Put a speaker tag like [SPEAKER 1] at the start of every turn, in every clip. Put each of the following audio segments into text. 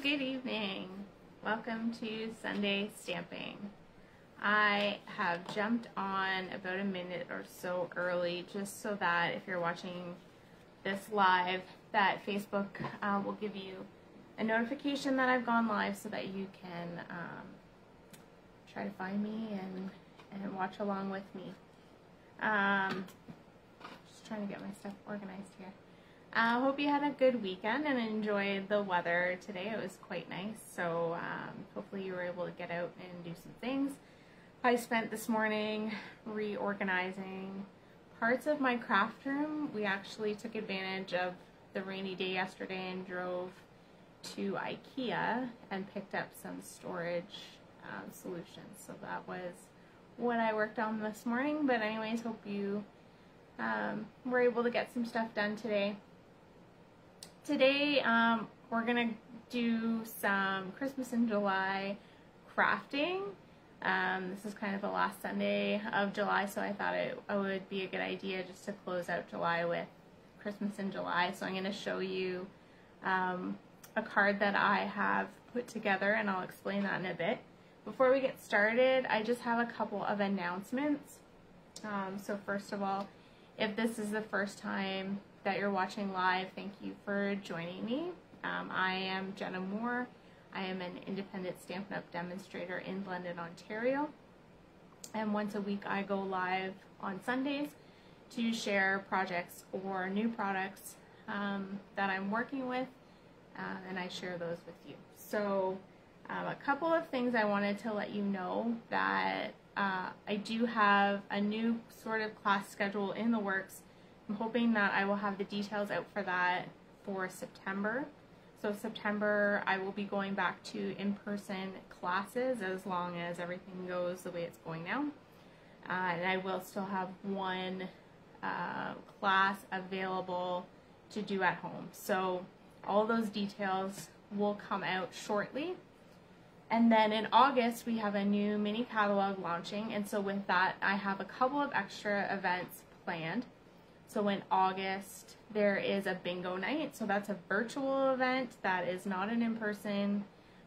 [SPEAKER 1] Good evening. Welcome to Sunday Stamping. I have jumped on about a minute or so early just so that if you're watching this live, that Facebook will give you a notification that I've gone live so that you can try to find me and watch along with me. Just trying to get my stuff organized here. I hope you had a good weekend and enjoyed the weather today. It was quite nice, so hopefully you were able to get out and do some things. I spent this morning reorganizing parts of my craft room. We actually took advantage of the rainy day yesterday and drove to IKEA and picked up some storage solutions. So that was what I worked on this morning. But anyways, hope you were able to get some stuff done today. Today, we're going to do some Christmas in July crafting. This is kind of the last Sunday of July, so I thought it would be a good idea just to close out July with Christmas in July. So I'm going to show you a card that I have put together, and I'll explain that in a bit. Before we get started, I just have a couple of announcements. So first of all, if this is the first time that you're watching live, thank you for joining me. I am Jenna Moore. I am an independent Stampin' Up! Demonstrator in London, Ontario. And once a week I go live on Sundays to share projects or new products that I'm working with, and I share those with you. So a couple of things I wanted to let you know that I do have a new sort of class schedule in the works. I'm hoping that I will have the details out for that for September. So September, I will be going back to in-person classes as long as everything goes the way it's going now. And I will still have one class available to do at home. So all those details will come out shortly. And then in August, we have a new mini catalog launching. And so with that, I have a couple of extra events planned. So in August, there is a bingo night. So that's a virtual event that is not an in-person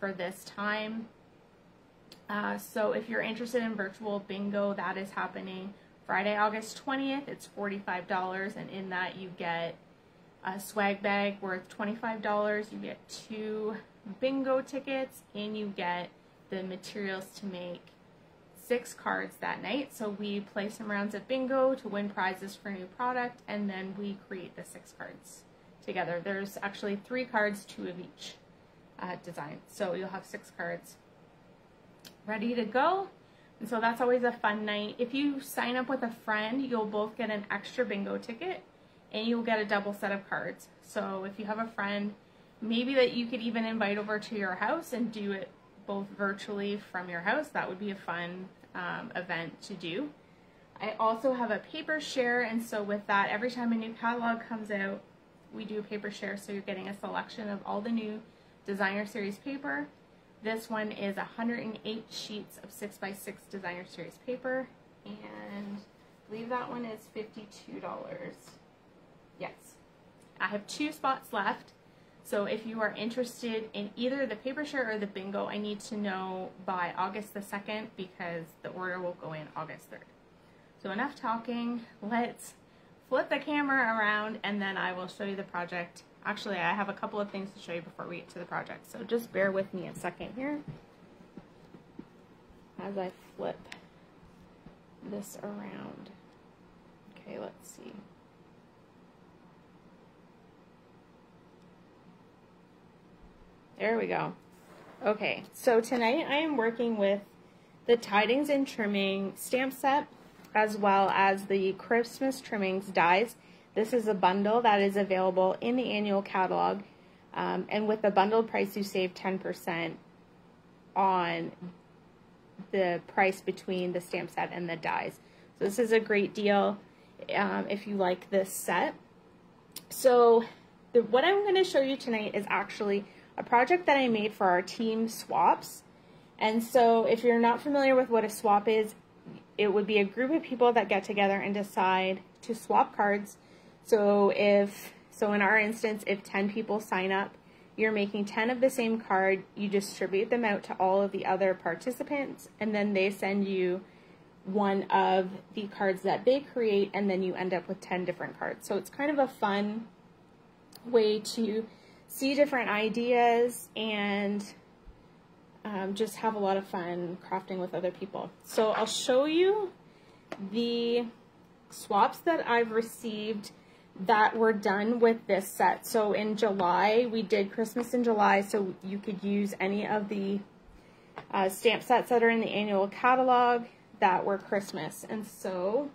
[SPEAKER 1] for this time. So if you're interested in virtual bingo, that is happening Friday, August 20th. It's $45, and in that you get a swag bag worth $25. You get 2 bingo tickets, and you get the materials to make 6 cards that night. So we play some rounds of bingo to win prizes for new product, and then we create the 6 cards together. There's actually 3 cards, 2 of each design. So you'll have 6 cards ready to go. And so that's always a fun night. If you sign up with a friend, you'll both get an extra bingo ticket, and you'll get a double set of cards. So if you have a friend, maybe that you could even invite over to your house and do it both virtually from your house, that would be a fun event to do. I also have a paper share, and so with that, every time a new catalog comes out, we do a paper share, so you're getting a selection of all the new designer series paper. This one is 108 sheets of 6x6 designer series paper, and I believe that one is $52. Yes. I have 2 spots left. So if you are interested in either the paper share or the bingo, I need to know by August the 2nd because the order will go in August 3rd. So enough talking. Let's flip the camera around and then I will show you the project. Actually, I have a couple of things to show you before we get to the project. So just bear with me a second here as I flip this around. Okay, let's see. There we go. Okay, so tonight I am working with the Tidings and Trimming stamp set as well as the Christmas Trimmings dies. This is a bundle that is available in the annual catalog, and with the bundled price you save 10% on the price between the stamp set and the dies. So this is a great deal if you like this set. So what I'm going to show you tonight is actually a project that I made for our team swaps. And so if you're not familiar with what a swap is, it would be a group of people that get together and decide to swap cards. So in our instance, if 10 people sign up, you're making 10 of the same card, you distribute them out to all of the other participants, and then they send you one of the cards that they create, and then you end up with 10 different cards. So it's kind of a fun way to see different ideas and just have a lot of fun crafting with other people. So I'll show you the swaps that I've received that were done with this set. So in July, we did Christmas in July, so you could use any of the stamp sets that are in the annual catalog that were Christmas. And so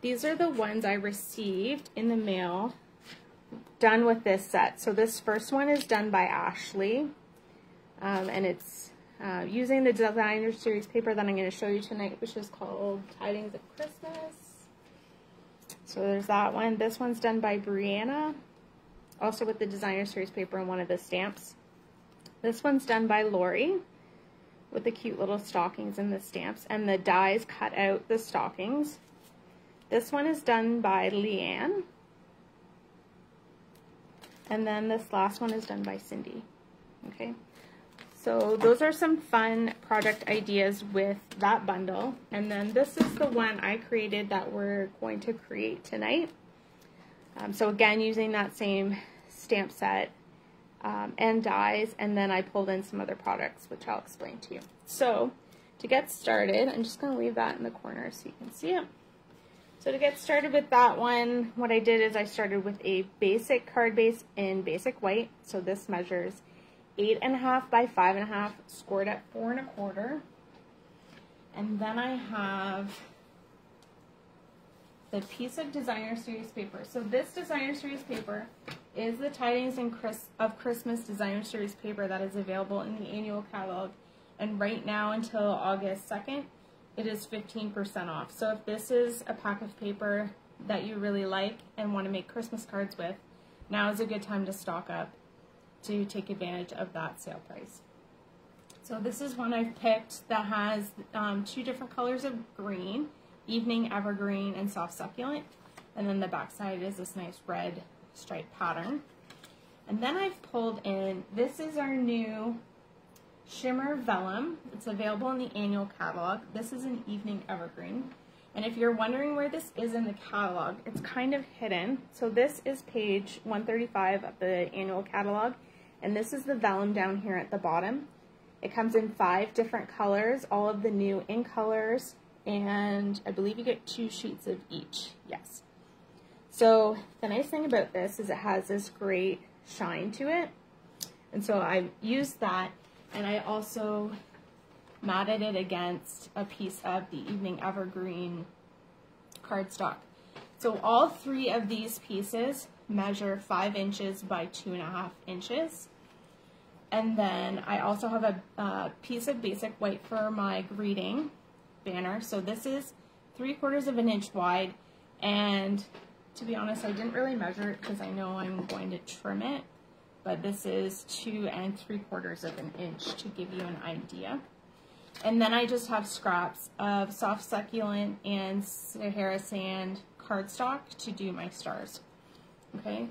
[SPEAKER 1] these are the ones I received in the mail done with this set. So this first one is done by Ashley, and it's using the Designer Series paper that I'm going to show you tonight, which is called Tidings of Christmas. So there's that one. This one's done by Brianna, also with the Designer Series paper and one of the stamps. This one's done by Lori, with the cute little stockings and the stamps, and the dies cut out the stockings. This one is done by Leanne. And then this last one is done by Cindy. Okay, so those are some fun project ideas with that bundle. And then this is the one I created that we're going to create tonight. So again, using that same stamp set and dies, and then I pulled in some other products, which I'll explain to you. So to get started, I'm just going to leave that in the corner so you can see it. So to get started with that one, what I did is I started with a basic card base in basic white. So this measures 8.5 by 5.5, scored at 4 1/4. And then I have the piece of Designer Series paper. So this Designer Series paper is the Tidings of Christmas Designer Series paper that is available in the annual catalog. And right now until August 2nd, it is 15% off. So if this is a pack of paper that you really like and want to make Christmas cards with, now is a good time to stock up to take advantage of that sale price. So this is one I've picked that has 2 different colors of green, Evening Evergreen and Soft Succulent. And then the back side is this nice red stripe pattern. And then I've pulled in, this is our new Shimmer Vellum. It's available in the annual catalog. This is an Evening Evergreen. And if you're wondering where this is in the catalog, it's kind of hidden. So this is page 135 of the annual catalog. And this is the vellum down here at the bottom. It comes in 5 different colors, all of the new in colors, and I believe you get 2 sheets of each. Yes. So the nice thing about this is it has this great shine to it. And so I've used that, and I also matted it against a piece of the Evening Evergreen cardstock. So all 3 of these pieces measure 5 inches by 2.5 inches. And then I also have a piece of basic white for my greeting banner. So this is 3/4 of an inch wide, and to be honest, I didn't really measure it because I know I'm going to trim it, but this is 2 3/4 of an inch to give you an idea. And then I just have scraps of Soft Succulent and Sahara Sand cardstock to do my stars. Okay,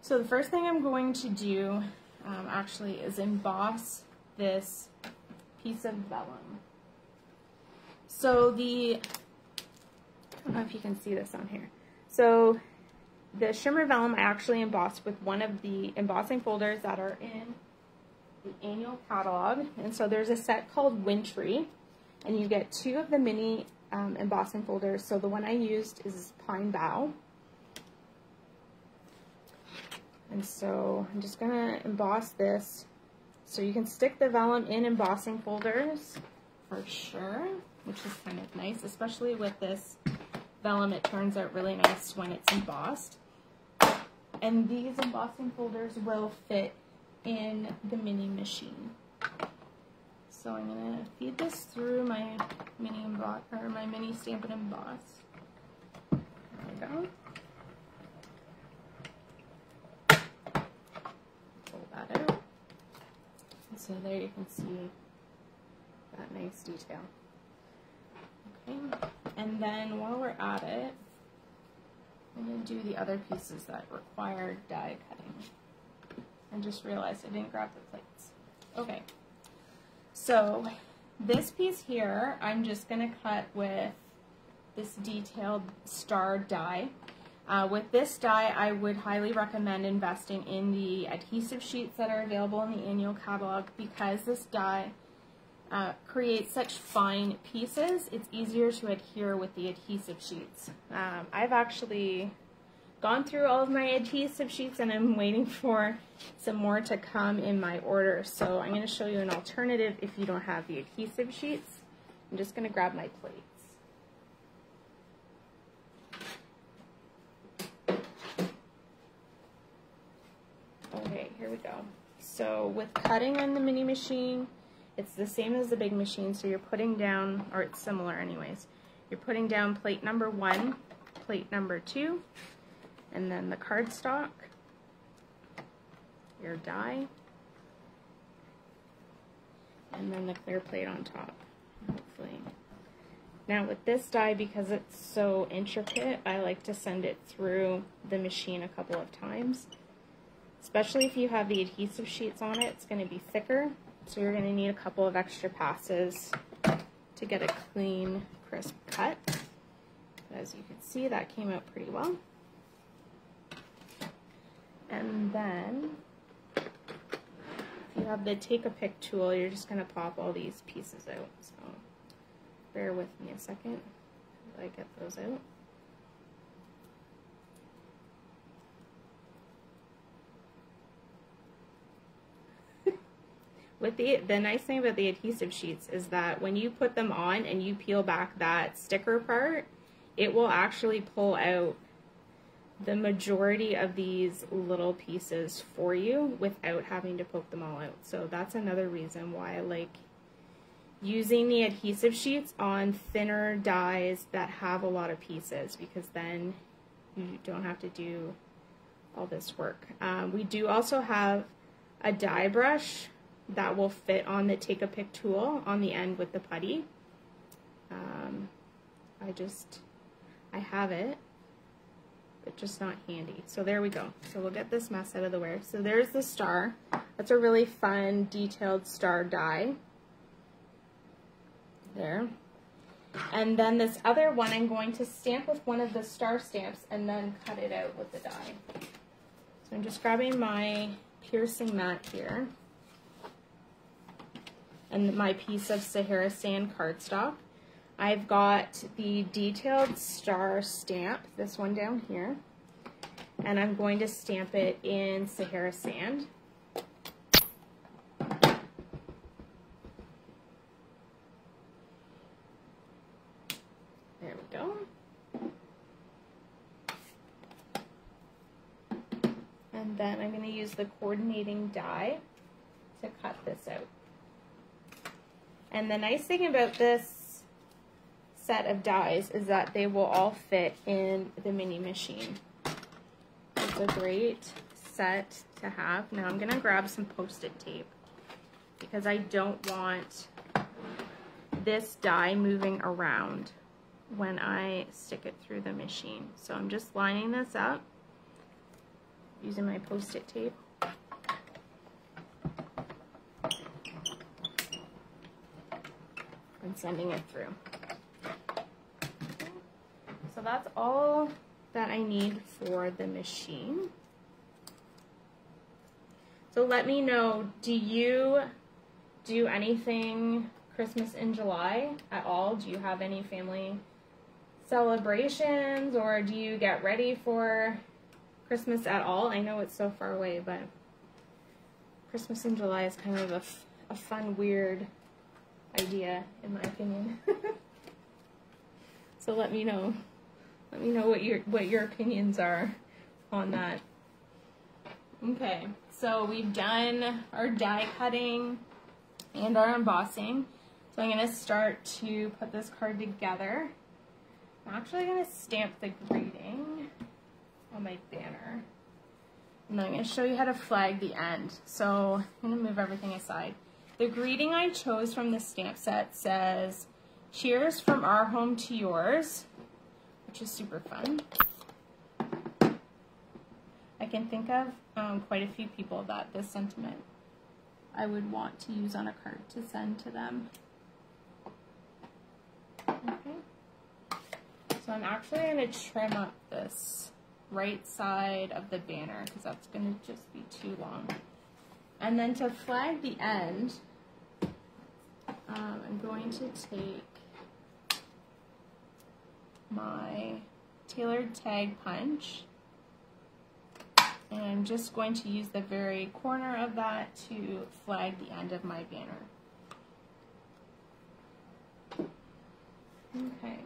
[SPEAKER 1] so the first thing I'm going to do actually is emboss this piece of vellum. So I don't know if you can see this on here. So the Shimmer Vellum I actually embossed with one of the embossing folders that are in the annual catalog. And so there's a set called Wintry, and you get 2 of the mini embossing folders. So the one I used is Pine Bough. And so I'm just going to emboss this. So you can stick the vellum in embossing folders for sure, which is kind of nice, especially with this vellum. It turns out really nice when it's embossed. And these embossing folders will fit in the mini machine. So I'm going to feed this through my mini Stamp and Emboss. There we go. Pull that out. And so there you can see that nice detail. Okay, and then while we're at it, I'm going to do the other pieces that require die cutting. I just realized I didn't grab the plates. Okay, so this piece here, I'm just going to cut with this detailed star die. With this die, I would highly recommend investing in the adhesive sheets that are available in the annual catalog, because this die creates such fine pieces. It's easier to adhere with the adhesive sheets. I've actually gone through all of my adhesive sheets and I'm waiting for some more to come in my order. So I'm going to show you an alternative if you don't have the adhesive sheets. I'm just going to grab my plates. Okay, here we go. So with cutting on the mini machine, it's the same as the big machine. So you're putting down, or it's similar anyways, you're putting down plate number 1, plate number 2, and then the cardstock, your die, and then the clear plate on top, hopefully. Now with this die, because it's so intricate, I like to send it through the machine a couple of times. Especially if you have the adhesive sheets on it, it's going to be thicker, so you're going to need a couple of extra passes to get a clean, crisp cut. But as you can see, that came out pretty well. And then, if you have the take-a-pick tool, you're just going to pop all these pieces out. So bear with me a second while I get those out. With the nice thing about the adhesive sheets is that when you put them on and you peel back that sticker part, it will actually pull out the majority of these little pieces for you without having to poke them all out. So that's another reason why I like using the adhesive sheets on thinner dies that have a lot of pieces, because then you don't have to do all this work. We do also have a die brush that will fit on the take-a-pick tool on the end with the putty. I have it, but just not handy. So there we go. So we'll get this mess out of the way. So there's the star. That's a really fun detailed star die. There. And then this other one, I'm going to stamp with one of the star stamps and then cut it out with the die. So I'm just grabbing my piercing mat here and my piece of Sahara sand cardstock. I've got the detailed star stamp, this one down here, and I'm going to stamp it in Sahara sand. There we go. And then I'm going to use the coordinating die to cut this out. And the nice thing about this set of dies is that they will all fit in the mini machine. It's a great set to have. Now I'm going to grab some Post-it tape because I don't want this die moving around when I stick it through the machine. So I'm just lining this up using my Post-it tape. And sending it through. So that's all that I need for the machine. So let me know, do you do anything Christmas in July at all? Do you have any family celebrations, or do you get ready for Christmas at all? I know it's so far away, but Christmas in July is kind of a fun, weird idea, in my opinion. So let me know. Let me know what your opinions are on that. Okay, so we've done our die cutting and our embossing. So I'm going to start to put this card together. I'm actually going to stamp the greeting on my banner. And then I'm going to show you how to flag the end. So I'm going to move everything aside. The greeting I chose from the stamp set says, "Cheers from our home to yours," which is super fun. I can think of quite a few people that this sentiment I would want to use on a card to send to them. Okay. So I'm actually going to trim up this right side of the banner because that's going to just be too long. And then to flag the end, I'm going to take my tailored tag punch, and I'm just going to use the very corner of that to flag the end of my banner. Okay,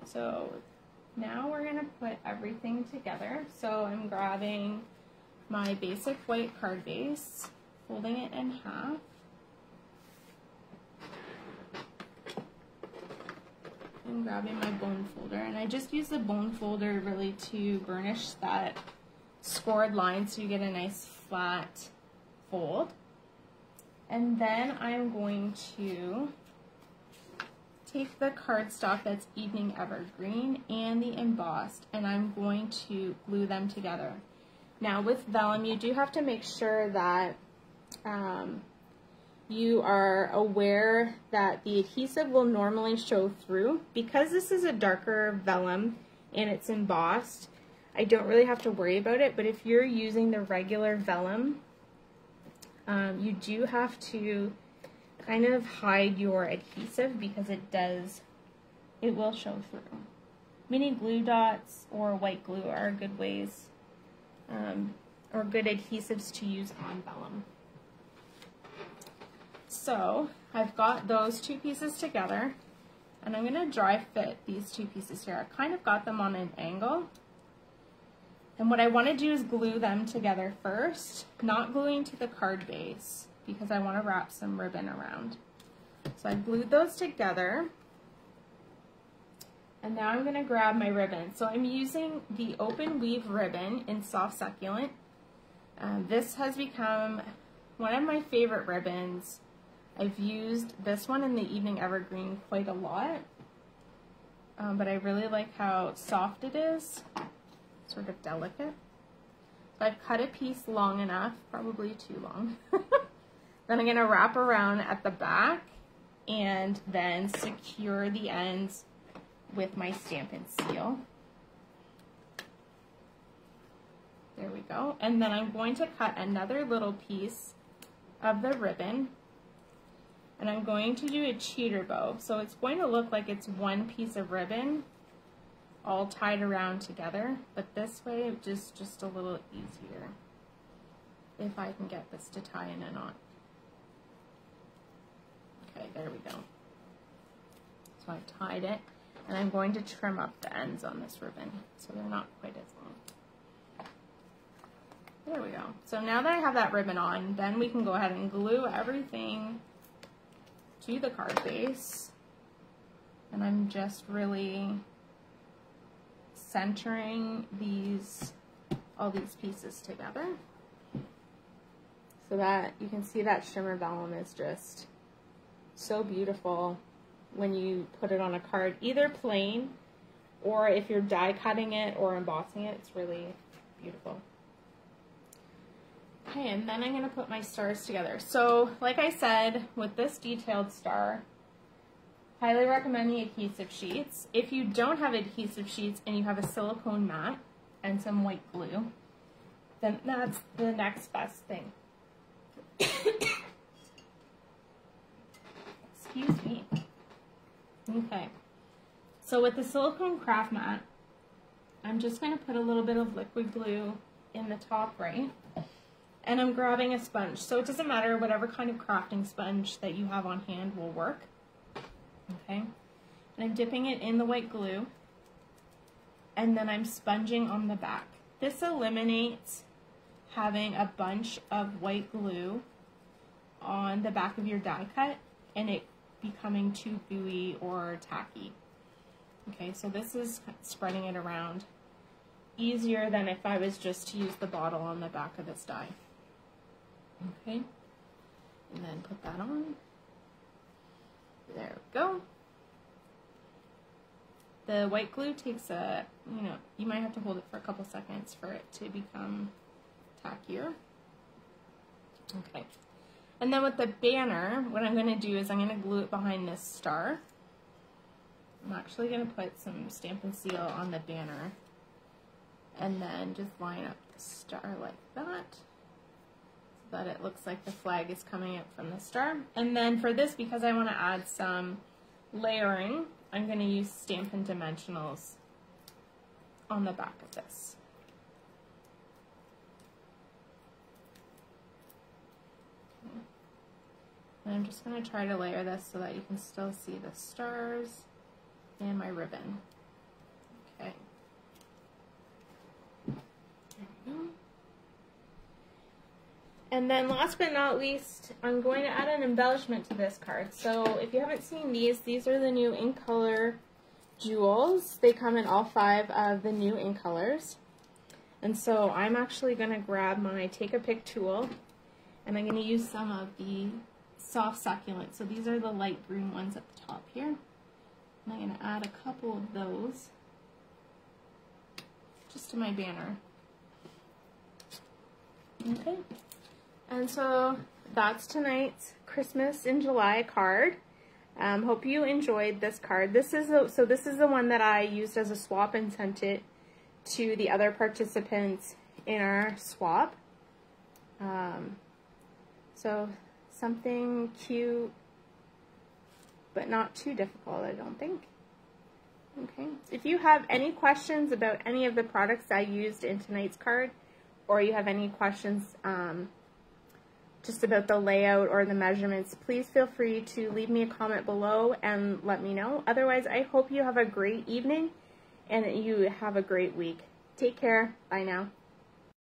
[SPEAKER 1] so now we're going to put everything together. So I'm grabbing my basic white card base, folding it in half, and grabbing my bone folder. And I just use the bone folder really to burnish that scored line so you get a nice flat fold. And then I'm going to take the cardstock that's Evening Evergreen and the embossed, and I'm going to glue them together. Now with vellum, you do have to make sure that you are aware that the adhesive will normally show through. Because this is a darker vellum and it's embossed, I don't really have to worry about it, but if you're using the regular vellum, you do have to kind of hide your adhesive because it will show through. Mini glue dots or white glue are good ways, or good adhesives to use on vellum. So I've got those two pieces together, and I'm going to dry fit these two pieces here. I kind of got them on an angle, and what I want to do is glue them together first, not gluing to the card base because I want to wrap some ribbon around. So I glued those together, and now I'm going to grab my ribbon. So I'm using the open weave ribbon in Soft Succulent. This has become one of my favorite ribbons. I've used this one in the Evening Evergreen quite a lot, but I really like how soft it is, sort of delicate. So I've cut a piece long enough, probably too long. Then I'm going to wrap around at the back and then secure the ends with my Stampin' Seal. There we go. And then I'm going to cut another little piece of the ribbon, and I'm going to do a cheater bow. So it's going to look like it's one piece of ribbon all tied around together, but this way it's just a little easier if I can get this to tie in a knot. Okay, there we go. So I've tied it, and I'm going to trim up the ends on this ribbon so they're not quite as long. There we go. So now that I have that ribbon on, then we can go ahead and glue everything to the card base. And I'm just really centering all these pieces together so that you can see that shimmer vellum is just so beautiful when you put it on a card, either plain or if you're die cutting it or embossing it, it's really beautiful. Okay, and then I'm going to put my stars together. So, like I said, with this detailed star, highly recommend the adhesive sheets. If you don't have adhesive sheets and you have a silicone mat and some white glue, then that's the next best thing. Excuse me. Okay, so with the silicone craft mat, I'm just going to put a little bit of liquid glue in the top right, and I'm grabbing a sponge. So it doesn't matter, whatever kind of crafting sponge that you have on hand will work. Okay, and I'm dipping it in the white glue, and then I'm sponging on the back. This eliminates having a bunch of white glue on the back of your die cut and it becoming too gooey or tacky. Okay, so this is spreading it around easier than if I was just to use the bottle on the back of this die. Okay, and then put that on. There we go. The white glue takes a, you might have to hold it for a couple seconds for it to become tackier. Okay. And then with the banner, what I'm going to do is I'm going to glue it behind this star. I'm actually going to put some Stampin' Seal on the banner and then just line up the star like that so that it looks like the flag is coming out from the star. And then for this, because I want to add some layering, I'm going to use Stampin' Dimensionals on the back of this. Okay. And I'm just going to try to layer this so that you can still see the stars and my ribbon. Okay. There we go. And then last but not least, I'm going to add an embellishment to this card. So if you haven't seen these are the new In Color jewels. They come in all 5 of the new In Colors. And so I'm actually going to grab my Take a Pick tool, and I'm going to use some of the soft succulent. So these are the light green ones at the top here. And I'm going to add a couple of those just to my banner. Okay. And so that's tonight's Christmas in July card. Hope you enjoyed this card. This is the one that I used as a swap and sent it to the other participants in our swap. So something cute, but not too difficult, I don't think. Okay. If you have any questions about any of the products I used in tonight's card, or you have any questions just about the layout or the measurements, please feel free to leave me a comment below and let me know. Otherwise, I hope you have a great evening and you have a great week. Take care. Bye now.